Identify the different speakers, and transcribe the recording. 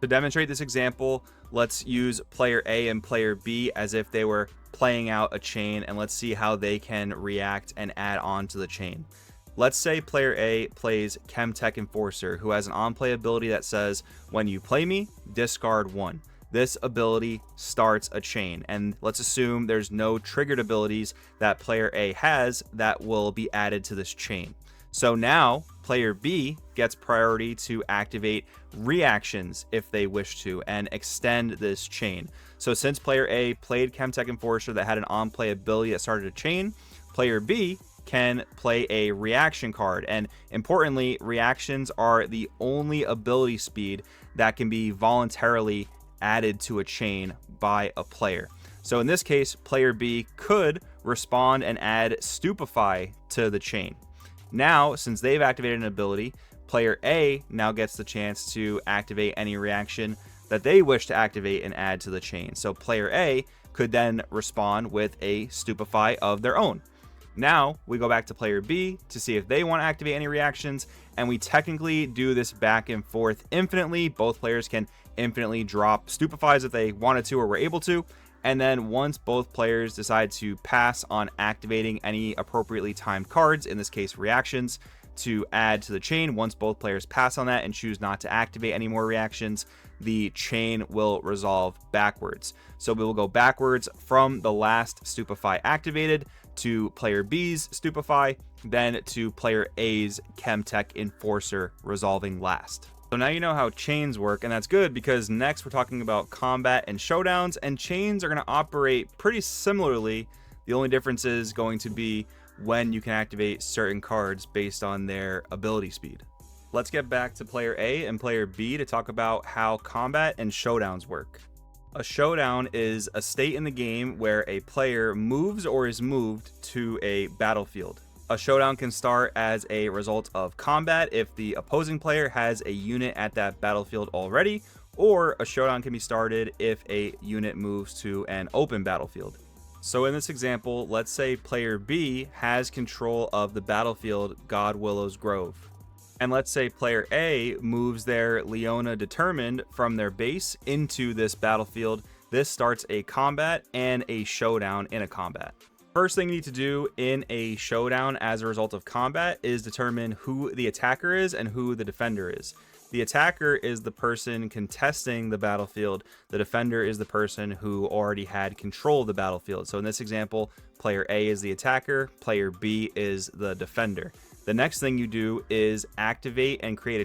Speaker 1: To demonstrate this example, let's use player A and player B as if they were playing out a chain, and let's see how they can react and add on to the chain. Let's say player A plays Chemtech Enforcer, who has an on-play ability that says, when you play me, discard 1. This ability starts a chain, and let's assume there's no triggered abilities that player A has that will be added to this chain. So now player B gets priority to activate reactions if they wish to and extend this chain. So since player A played Chemtech Enforcer that had an on-play ability that started a chain, player B can play a reaction card. And importantly, reactions are the only ability speed that can be voluntarily added to a chain by a player. So in this case, player B could respond and add Stupefy to the chain. Now, since they've activated an ability, player A now gets the chance to activate any reaction that they wish to activate and add to the chain. So player A could then respond with a Stupefy of their own. Now we go back to player B to see if they want to activate any reactions, and we technically do this back and forth infinitely. Both players can infinitely drop Stupefies if they wanted to or were able to. And then once both players decide to pass on activating any appropriately timed cards, in this case reactions, to add to the chain, once both players pass on that and choose not to activate any more reactions, the chain will resolve backwards. So we will go backwards from the last Stupefy activated to player B's Stupefy, then to player A's Chemtech Enforcer resolving last. So now you know how chains work, and that's good because next we're talking about combat and showdowns, and chains are going to operate pretty similarly. The only difference is going to be when you can activate certain cards based on their ability speed. Let's get back to player A and player B to talk about how combat and showdowns work. A showdown is a state in the game where a player moves or is moved to a battlefield. A showdown can start as a result of combat if the opposing player has a unit at that battlefield already, or a showdown can be started if a unit moves to an open battlefield. So in this example, let's say player B has control of the battlefield Godwillow's Grove. And let's say player A moves their Leona Determined from their base into this battlefield. This starts a combat and a showdown in a combat. First thing you need to do in a showdown as a result of combat is determine who the attacker is and who the defender is. The attacker is the person contesting the battlefield. The defender is the person who already had control of the battlefield. So in this example, player A is the attacker, player B is the defender. The next thing you do is activate and create a